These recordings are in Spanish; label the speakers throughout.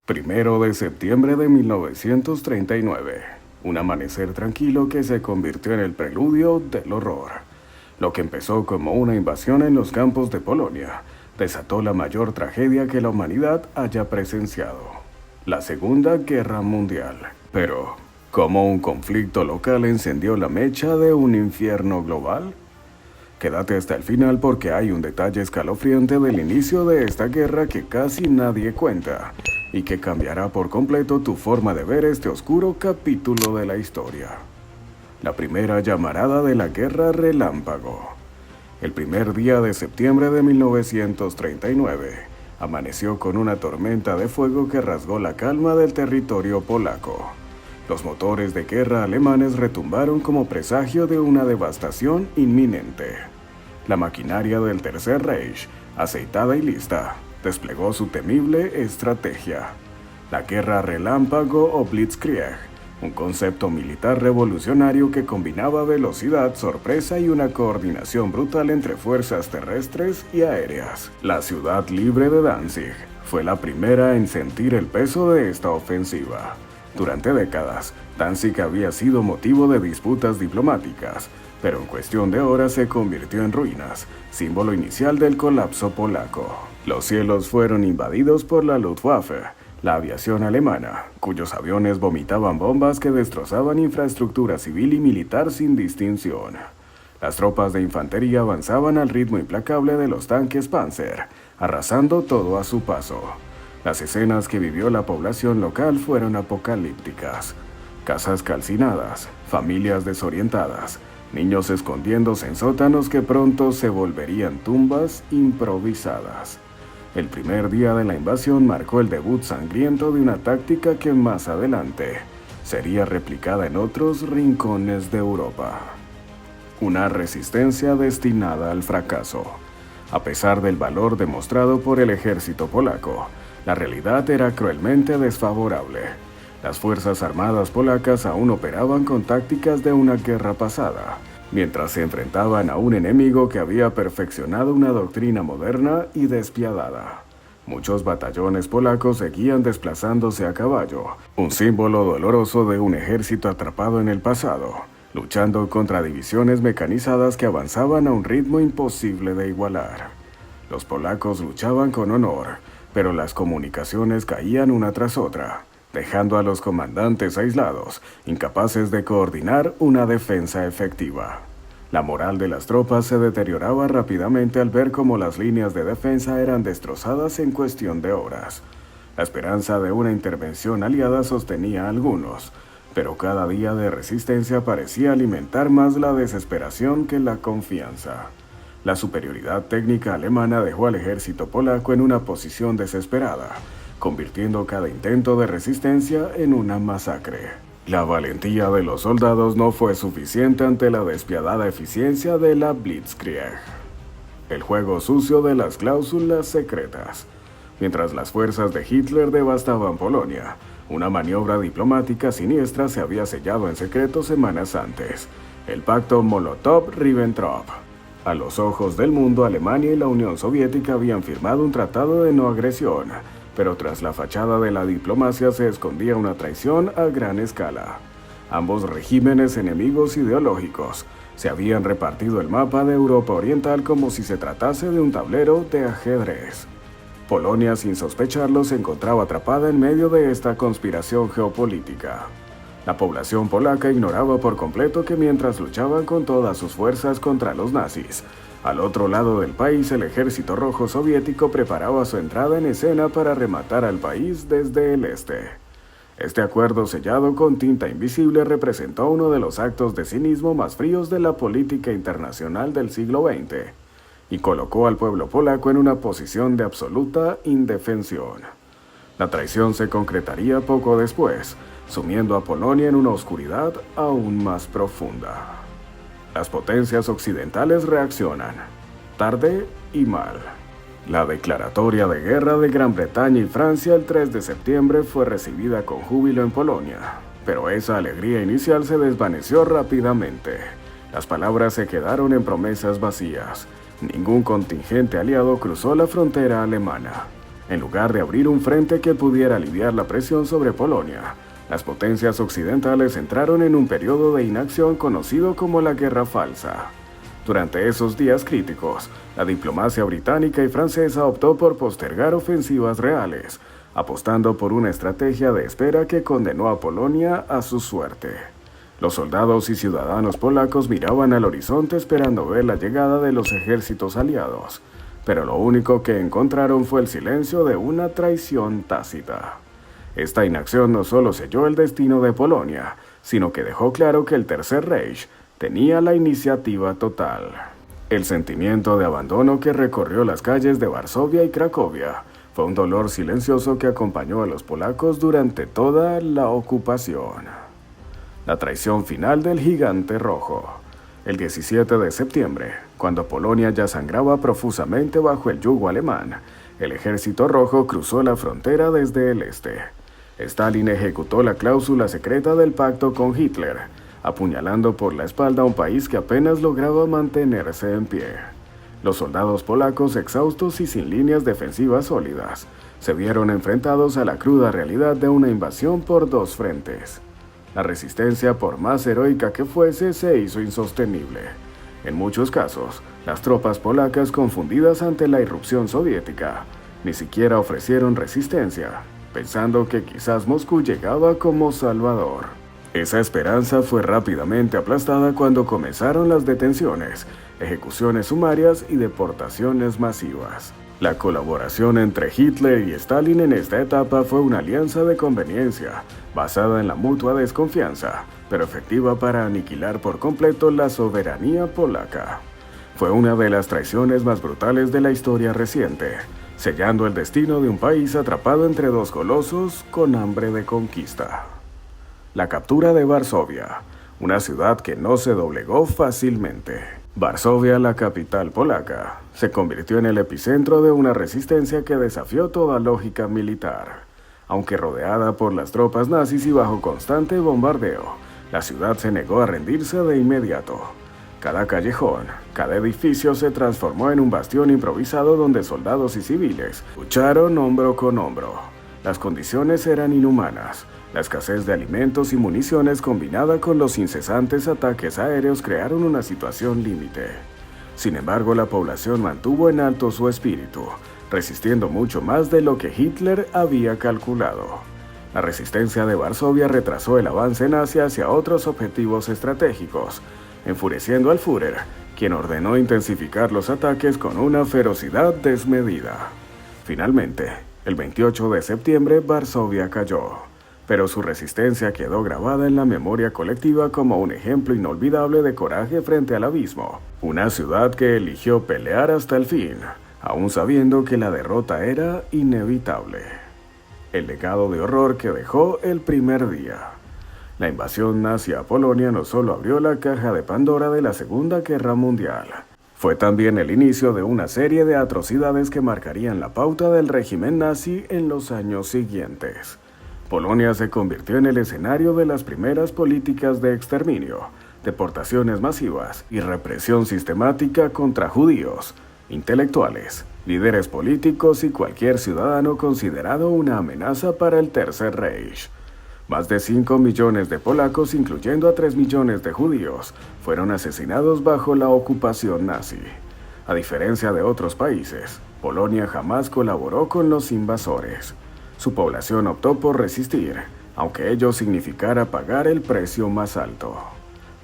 Speaker 1: Primero de septiembre de 1939. Un amanecer tranquilo que se convirtió en el preludio del horror. Lo que empezó como una invasión en los campos de Polonia, desató la mayor tragedia que la humanidad haya presenciado: la Segunda Guerra Mundial. Pero, ¿cómo un conflicto local encendió la mecha de un infierno global? Quédate hasta el final porque hay un detalle escalofriante del inicio de esta guerra que casi nadie cuenta, y que cambiará por completo tu forma de ver este oscuro capítulo de la historia. La primera llamarada de la Guerra Relámpago. El primer día de septiembre de 1939, amaneció con una tormenta de fuego que rasgó la calma del territorio polaco. Los motores de guerra alemanes retumbaron como presagio de una devastación inminente. La maquinaria del Tercer Reich, aceitada y lista, desplegó su temible estrategia: la guerra relámpago o Blitzkrieg, un concepto militar revolucionario que combinaba velocidad, sorpresa y una coordinación brutal entre fuerzas terrestres y aéreas. La ciudad libre de Danzig fue la primera en sentir el peso de esta ofensiva. Durante décadas, Danzig había sido motivo de disputas diplomáticas, pero en cuestión de horas se convirtió en ruinas, símbolo inicial del colapso polaco. Los cielos fueron invadidos por la Luftwaffe, la aviación alemana, cuyos aviones vomitaban bombas que destrozaban infraestructura civil y militar sin distinción. Las tropas de infantería avanzaban al ritmo implacable de los tanques Panzer, arrasando todo a su paso. Las escenas que vivió la población local fueron apocalípticas: casas calcinadas, familias desorientadas, niños escondiéndose en sótanos que pronto se volverían tumbas improvisadas. El primer día de la invasión marcó el debut sangriento de una táctica que más adelante sería replicada en otros rincones de Europa. Una resistencia destinada al fracaso. A pesar del valor demostrado por el ejército polaco, la realidad era cruelmente desfavorable. Las fuerzas armadas polacas aún operaban con tácticas de una guerra pasada, mientras se enfrentaban a un enemigo que había perfeccionado una doctrina moderna y despiadada. Muchos batallones polacos seguían desplazándose a caballo, un símbolo doloroso de un ejército atrapado en el pasado, luchando contra divisiones mecanizadas que avanzaban a un ritmo imposible de igualar. Los polacos luchaban con honor, pero las comunicaciones caían una tras otra, dejando a los comandantes aislados, incapaces de coordinar una defensa efectiva. La moral de las tropas se deterioraba rápidamente al ver cómo las líneas de defensa eran destrozadas en cuestión de horas. La esperanza de una intervención aliada sostenía a algunos, pero cada día de resistencia parecía alimentar más la desesperación que la confianza. La superioridad técnica alemana dejó al ejército polaco en una posición desesperada, convirtiendo cada intento de resistencia en una masacre. La valentía de los soldados no fue suficiente ante la despiadada eficiencia de la Blitzkrieg, el juego sucio de las cláusulas secretas. Mientras las fuerzas de Hitler devastaban Polonia, una maniobra diplomática siniestra se había sellado en secreto semanas antes: el pacto Molotov-Ribbentrop. A los ojos del mundo, Alemania y la Unión Soviética habían firmado un tratado de no agresión, pero tras la fachada de la diplomacia se escondía una traición a gran escala. Ambos regímenes enemigos ideológicos se habían repartido el mapa de Europa Oriental como si se tratase de un tablero de ajedrez. Polonia, sin sospecharlo, se encontraba atrapada en medio de esta conspiración geopolítica. La población polaca ignoraba por completo que mientras luchaban con todas sus fuerzas contra los nazis, al otro lado del país el ejército rojo soviético preparaba su entrada en escena para rematar al país desde el este. Este acuerdo sellado con tinta invisible representó uno de los actos de cinismo más fríos de la política internacional del siglo XX y colocó al pueblo polaco en una posición de absoluta indefensión. La traición se concretaría poco después, sumiendo a Polonia en una oscuridad aún más profunda. Las potencias occidentales reaccionan, tarde y mal. La declaratoria de guerra de Gran Bretaña y Francia el 3 de septiembre fue recibida con júbilo en Polonia, pero esa alegría inicial se desvaneció rápidamente. Las palabras se quedaron en promesas vacías. Ningún contingente aliado cruzó la frontera alemana. En lugar de abrir un frente que pudiera aliviar la presión sobre Polonia, las potencias occidentales entraron en un periodo de inacción conocido como la Guerra Falsa. Durante esos días críticos, la diplomacia británica y francesa optó por postergar ofensivas reales, apostando por una estrategia de espera que condenó a Polonia a su suerte. Los soldados y ciudadanos polacos miraban al horizonte esperando ver la llegada de los ejércitos aliados, pero lo único que encontraron fue el silencio de una traición tácita. Esta inacción no solo selló el destino de Polonia, sino que dejó claro que el Tercer Reich tenía la iniciativa total. El sentimiento de abandono que recorrió las calles de Varsovia y Cracovia fue un dolor silencioso que acompañó a los polacos durante toda la ocupación. La traición final del Gigante Rojo. El 17 de septiembre, cuando Polonia ya sangraba profusamente bajo el yugo alemán, el Ejército Rojo cruzó la frontera desde el este. Stalin ejecutó la cláusula secreta del pacto con Hitler, apuñalando por la espalda a un país que apenas lograba mantenerse en pie. Los soldados polacos, exhaustos y sin líneas defensivas sólidas, se vieron enfrentados a la cruda realidad de una invasión por dos frentes. La resistencia, por más heroica que fuese, se hizo insostenible. En muchos casos, las tropas polacas, confundidas ante la irrupción soviética, ni siquiera ofrecieron resistencia, pensando que quizás Moscú llegaba como salvador. Esa esperanza fue rápidamente aplastada cuando comenzaron las detenciones, ejecuciones sumarias y deportaciones masivas. La colaboración entre Hitler y Stalin en esta etapa fue una alianza de conveniencia, basada en la mutua desconfianza, pero efectiva para aniquilar por completo la soberanía polaca. Fue una de las traiciones más brutales de la historia reciente, sellando el destino de un país atrapado entre dos colosos con hambre de conquista. La captura de Varsovia, una ciudad que no se doblegó fácilmente. Varsovia, la capital polaca, se convirtió en el epicentro de una resistencia que desafió toda lógica militar. Aunque rodeada por las tropas nazis y bajo constante bombardeo, la ciudad se negó a rendirse de inmediato. Cada callejón, cada edificio se transformó en un bastión improvisado donde soldados y civiles lucharon hombro con hombro. Las condiciones eran inhumanas. La escasez de alimentos y municiones combinada con los incesantes ataques aéreos crearon una situación límite. Sin embargo, la población mantuvo en alto su espíritu, resistiendo mucho más de lo que Hitler había calculado. La resistencia de Varsovia retrasó el avance nazi hacia otros objetivos estratégicos, enfureciendo al Führer, quien ordenó intensificar los ataques con una ferocidad desmedida. Finalmente, el 28 de septiembre, Varsovia cayó. Pero su resistencia quedó grabada en la memoria colectiva como un ejemplo inolvidable de coraje frente al abismo. Una ciudad que eligió pelear hasta el fin, aún sabiendo que la derrota era inevitable. El legado de horror que dejó el primer día. La invasión nazi a Polonia no solo abrió la caja de Pandora de la Segunda Guerra Mundial, fue también el inicio de una serie de atrocidades que marcarían la pauta del régimen nazi en los años siguientes. Polonia se convirtió en el escenario de las primeras políticas de exterminio, deportaciones masivas y represión sistemática contra judíos, intelectuales, líderes políticos y cualquier ciudadano considerado una amenaza para el Tercer Reich. Más de 5 millones de polacos, incluyendo a 3 millones de judíos, fueron asesinados bajo la ocupación nazi. A diferencia de otros países, Polonia jamás colaboró con los invasores. Su población optó por resistir, aunque ello significara pagar el precio más alto.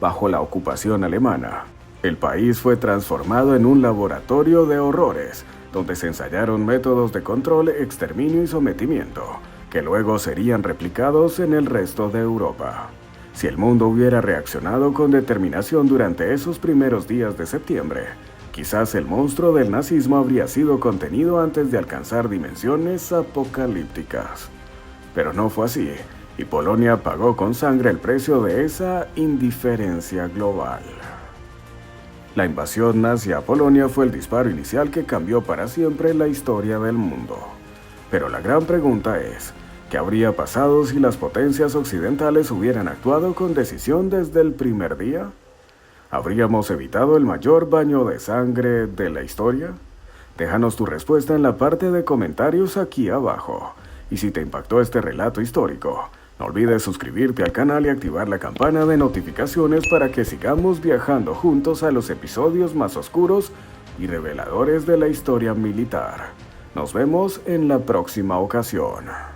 Speaker 1: Bajo la ocupación alemana, el país fue transformado en un laboratorio de horrores, donde se ensayaron métodos de control, exterminio y sometimiento, que luego serían replicados en el resto de Europa. Si el mundo hubiera reaccionado con determinación durante esos primeros días de septiembre, quizás el monstruo del nazismo habría sido contenido antes de alcanzar dimensiones apocalípticas. Pero no fue así, y Polonia pagó con sangre el precio de esa indiferencia global. La invasión nazi a Polonia fue el disparo inicial que cambió para siempre la historia del mundo. Pero la gran pregunta es, ¿qué habría pasado si las potencias occidentales hubieran actuado con decisión desde el primer día? ¿Habríamos evitado el mayor baño de sangre de la historia? Déjanos tu respuesta en la parte de comentarios aquí abajo. Y si te impactó este relato histórico, no olvides suscribirte al canal y activar la campana de notificaciones para que sigamos viajando juntos a los episodios más oscuros y reveladores de la historia militar. Nos vemos en la próxima ocasión.